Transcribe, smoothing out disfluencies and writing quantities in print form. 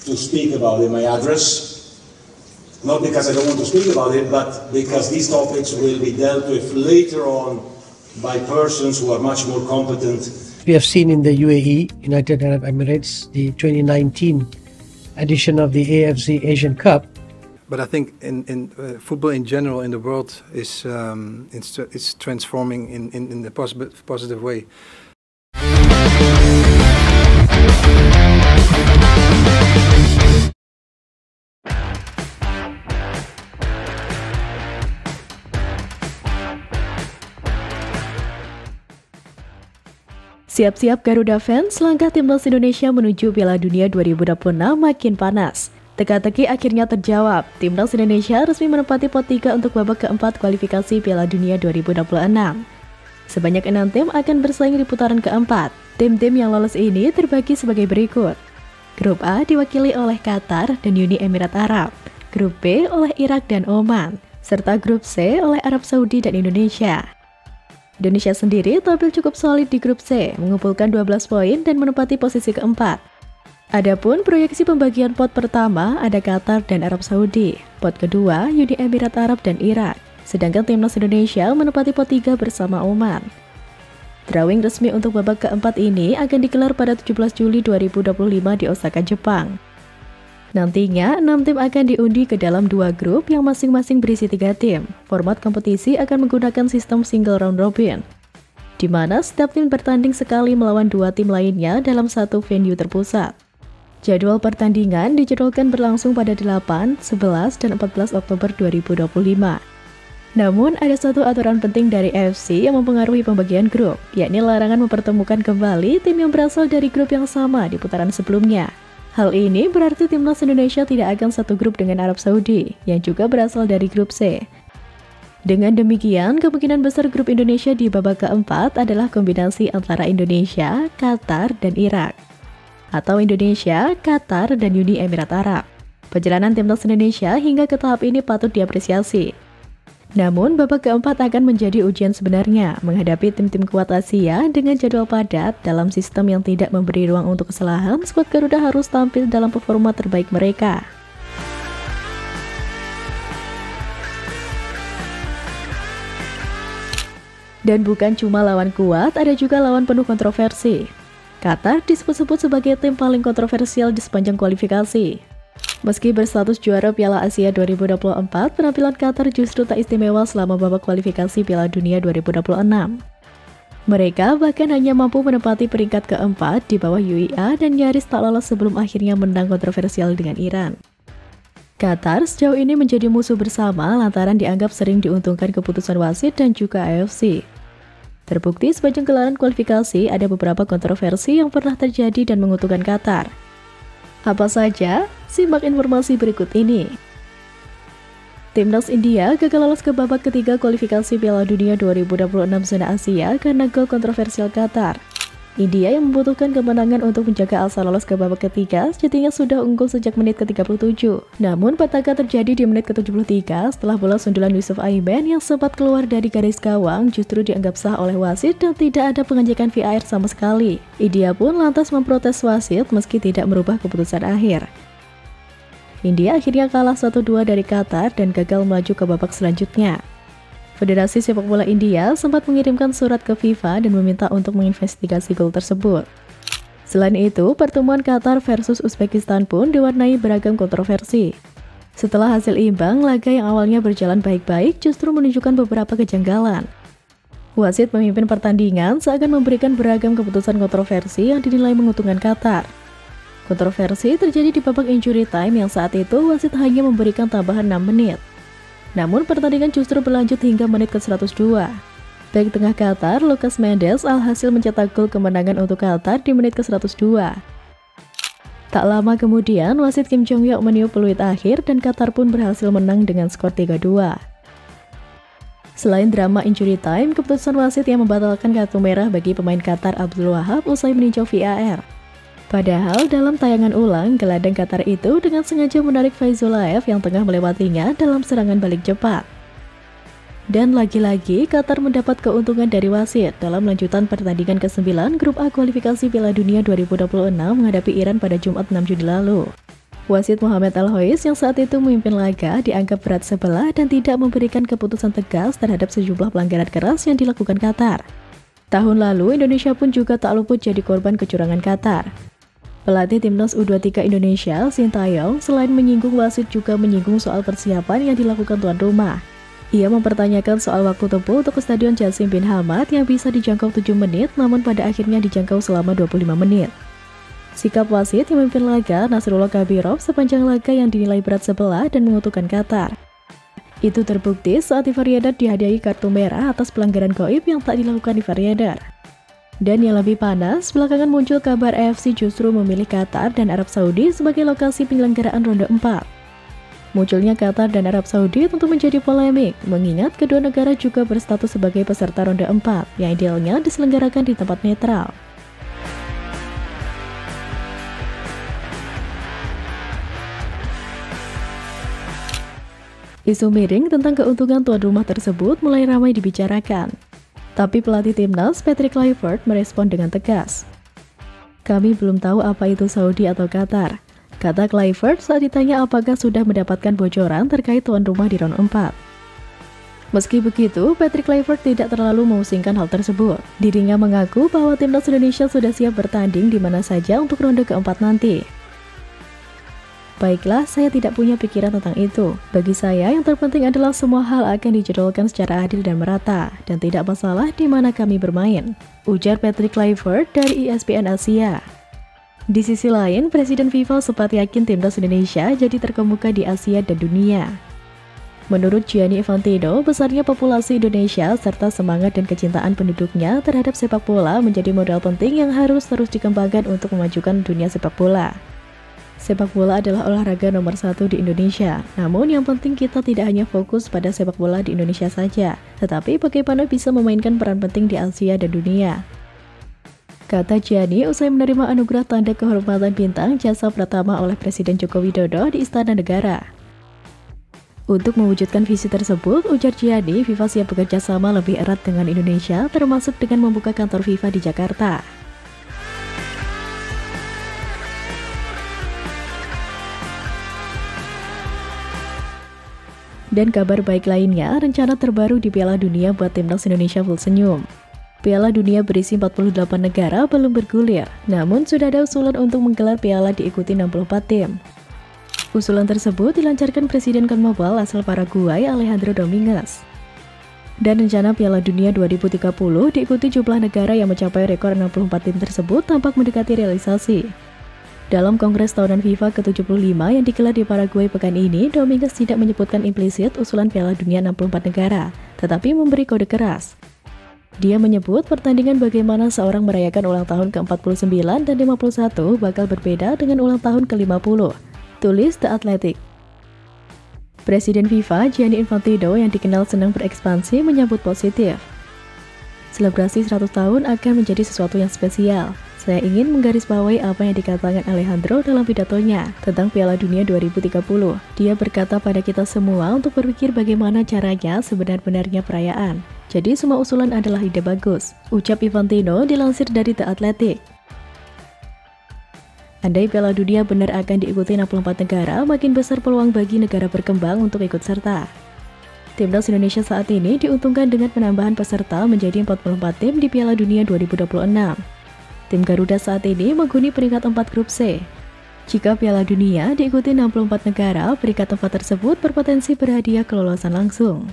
to speak about in my address. Not because I don't want to speak about it, but because these topics will be dealt with later on by persons who are much more competent. We have seen in the UAE, United Arab Emirates, the 2019 edition of the AFC Asian Cup. But I think in football in general in the world is transforming in a positive way. Siap-siap Garuda fans, langkah timnas Indonesia menuju Piala Dunia 2026 makin panas. Teka-teki akhirnya terjawab, timnas Indonesia resmi menempati pot 3 untuk babak keempat kualifikasi Piala Dunia 2026. Sebanyak 6 tim akan bersaing di putaran keempat. Tim-tim yang lolos ini terbagi sebagai berikut. Grup A diwakili oleh Qatar dan Uni Emirat Arab. Grup B oleh Irak dan Oman. Serta grup C oleh Arab Saudi dan Indonesia. Indonesia sendiri tampil cukup solid di grup C, mengumpulkan 12 poin dan menempati posisi keempat. Adapun proyeksi pembagian pot pertama ada Qatar dan Arab Saudi, pot kedua Uni Emirat Arab dan Irak, sedangkan timnas Indonesia menempati pot 3 bersama Oman. Drawing resmi untuk babak keempat ini akan digelar pada 17 Juli 2025 di Osaka, Jepang. Nantinya, 6 tim akan diundi ke dalam 2 grup yang masing-masing berisi 3 tim. Format kompetisi akan menggunakan sistem single round robin, di mana setiap tim bertanding sekali melawan 2 tim lainnya dalam satu venue terpusat. Jadwal pertandingan dijadwalkan berlangsung pada 8, 11, dan 14 Oktober 2025. Namun, ada satu aturan penting dari AFC yang mempengaruhi pembagian grup, yakni larangan mempertemukan kembali tim yang berasal dari grup yang sama di putaran sebelumnya. Hal ini berarti timnas Indonesia tidak akan satu grup dengan Arab Saudi, yang juga berasal dari grup C. Dengan demikian, kemungkinan besar grup Indonesia di babak keempat adalah kombinasi antara Indonesia, Qatar, dan Irak. Atau Indonesia, Qatar, dan Uni Emirat Arab. Perjalanan timnas Indonesia hingga ke tahap ini patut diapresiasi. Namun, babak keempat akan menjadi ujian sebenarnya menghadapi tim-tim kuat Asia dengan jadwal padat dalam sistem yang tidak memberi ruang untuk kesalahan. Skuad Garuda harus tampil dalam performa terbaik mereka. Dan bukan cuma lawan kuat, ada juga lawan penuh kontroversi. Qatar disebut-sebut sebagai tim paling kontroversial di sepanjang kualifikasi. Meski berstatus juara Piala Asia 2024, penampilan Qatar justru tak istimewa selama babak kualifikasi Piala Dunia 2026. Mereka bahkan hanya mampu menempati peringkat keempat di bawah UEA dan nyaris tak lolos sebelum akhirnya menang kontroversial dengan Iran. Qatar sejauh ini menjadi musuh bersama lantaran dianggap sering diuntungkan keputusan wasit dan juga AFC. Terbukti sepanjang gelaran kualifikasi ada beberapa kontroversi yang pernah terjadi dan menguntungkan Qatar. Apa saja? Simak informasi berikut ini. Timnas India gagal lolos ke babak ketiga kualifikasi Piala Dunia 2026 zona Asia karena gol kontroversial Qatar. India yang membutuhkan kemenangan untuk menjaga asa lolos ke babak ketiga sejatinya sudah unggul sejak menit ke-37. Namun petaka terjadi di menit ke-73 setelah bola sundulan Yusuf Aiman yang sempat keluar dari garis gawang justru dianggap sah oleh wasit dan tidak ada pengajakan VAR sama sekali. India pun lantas memprotes wasit meski tidak merubah keputusan akhir. India akhirnya kalah 1-2 dari Qatar dan gagal melaju ke babak selanjutnya. Federasi Sepak Bola India sempat mengirimkan surat ke FIFA dan meminta untuk menginvestigasi gol tersebut. Selain itu, pertemuan Qatar versus Uzbekistan pun diwarnai beragam kontroversi. Setelah hasil imbang, laga yang awalnya berjalan baik-baik justru menunjukkan beberapa kejanggalan. Wasit memimpin pertandingan seakan memberikan beragam keputusan kontroversi yang dinilai menguntungkan Qatar. Kontroversi terjadi di babak injury time yang saat itu wasit hanya memberikan tambahan 6 menit. Namun pertandingan justru berlanjut hingga menit ke-102. Bek tengah Qatar, Lucas Mendes, alhasil mencetak gol kemenangan untuk Qatar di menit ke-102. Tak lama kemudian, wasit Kim Jong-hyuk meniup peluit akhir dan Qatar pun berhasil menang dengan skor 3-2. Selain drama injury time, keputusan wasit yang membatalkan kartu merah bagi pemain Qatar Abdul Wahab usai meninjau VAR. Padahal dalam tayangan ulang, gelandang Qatar itu dengan sengaja menarik Faizullaev yang tengah melewatinya dalam serangan balik cepat. Dan lagi-lagi Qatar mendapat keuntungan dari wasit dalam lanjutan pertandingan ke-9 Grup A kualifikasi Piala Dunia 2026 menghadapi Iran pada Jumat 6 Juni lalu. Wasit Mohamed Al-Hois yang saat itu memimpin laga dianggap berat sebelah dan tidak memberikan keputusan tegas terhadap sejumlah pelanggaran keras yang dilakukan Qatar. Tahun lalu, Indonesia pun juga tak luput jadi korban kecurangan Qatar. Pelatih timnas U23 Indonesia, Sintayong, selain menyinggung wasit juga menyinggung soal persiapan yang dilakukan tuan rumah. Ia mempertanyakan soal waktu tempuh untuk ke Stadion Jassim bin Hamad yang bisa dijangkau 7 menit namun pada akhirnya dijangkau selama 25 menit. Sikap wasit yang memimpin laga, Nasrullah Kabirov, sepanjang laga yang dinilai berat sebelah dan menguntungkan Qatar. Itu terbukti saat Ivar Rieder dihadiahi kartu merah atas pelanggaran gaib yang tak dilakukan Ivar Rieder. Dan yang lebih panas, belakangan muncul kabar AFC justru memilih Qatar dan Arab Saudi sebagai lokasi penyelenggaraan ronde 4. Munculnya Qatar dan Arab Saudi tentu menjadi polemik, mengingat kedua negara juga berstatus sebagai peserta ronde 4, yang idealnya diselenggarakan di tempat netral. Isu miring tentang keuntungan tuan rumah tersebut mulai ramai dibicarakan. Tapi pelatih timnas, Patrick Kluivert, merespon dengan tegas. Kami belum tahu apa itu Saudi atau Qatar, kata Kluivert saat ditanya apakah sudah mendapatkan bocoran terkait tuan rumah di round 4. Meski begitu, Patrick Kluivert tidak terlalu memusingkan hal tersebut. Dirinya mengaku bahwa timnas Indonesia sudah siap bertanding di mana saja untuk ronde keempat nanti. Baiklah, saya tidak punya pikiran tentang itu. Bagi saya, yang terpenting adalah semua hal akan dijadwalkan secara adil dan merata, dan tidak masalah di mana kami bermain, ujar Patrick Kluivert dari ESPN Asia. Di sisi lain, Presiden FIFA sempat yakin timnas Indonesia jadi terkemuka di Asia dan dunia. Menurut Gianni Infantino, besarnya populasi Indonesia serta semangat dan kecintaan penduduknya terhadap sepak bola menjadi modal penting yang harus terus dikembangkan untuk memajukan dunia sepak bola. Sepak bola adalah olahraga nomor 1 di Indonesia, namun yang penting kita tidak hanya fokus pada sepak bola di Indonesia saja, tetapi bagaimana bisa memainkan peran penting di Asia dan dunia, kata Gianni usai menerima anugerah tanda kehormatan bintang jasa pertama oleh Presiden Joko Widodo di Istana Negara. Untuk mewujudkan visi tersebut, ujar Gianni, FIFA siap bekerja sama lebih erat dengan Indonesia, termasuk dengan membuka kantor FIFA di Jakarta. Dan kabar baik lainnya, rencana terbaru di Piala Dunia buat timnas Indonesia full senyum. Piala Dunia berisi 48 negara belum bergulir, namun sudah ada usulan untuk menggelar piala diikuti 64 tim. Usulan tersebut dilancarkan Presiden CONMEBOL asal Paraguay, Alejandro Dominguez. Dan rencana Piala Dunia 2030 diikuti jumlah negara yang mencapai rekor 64 tim tersebut tampak mendekati realisasi. Dalam Kongres Tahunan FIFA ke-75 yang digelar di Paraguay pekan ini, Dominguez tidak menyebutkan implisit usulan Piala Dunia 64 negara, tetapi memberi kode keras. Dia menyebut pertandingan bagaimana seorang merayakan ulang tahun ke-49 dan 51 bakal berbeda dengan ulang tahun ke-50, tulis The Athletic. Presiden FIFA Gianni Infantino yang dikenal senang berekspansi menyambut positif. Selebrasi 100 tahun akan menjadi sesuatu yang spesial. Saya ingin menggarisbawahi apa yang dikatakan Alejandro dalam pidatonya tentang Piala Dunia 2030. Dia berkata pada kita semua untuk berpikir bagaimana caranya sebenar-benarnya perayaan. Jadi semua usulan adalah ide bagus, ucap Infantino dilansir dari The Athletic. Andai Piala Dunia benar akan diikuti 64 negara, makin besar peluang bagi negara berkembang untuk ikut serta. Timnas Indonesia saat ini diuntungkan dengan penambahan peserta menjadi 44 tim di Piala Dunia 2026. Tim Garuda saat ini menghuni peringkat 4 grup C. Jika Piala Dunia diikuti 64 negara, peringkat 4 tersebut berpotensi berhadiah kelolosan langsung.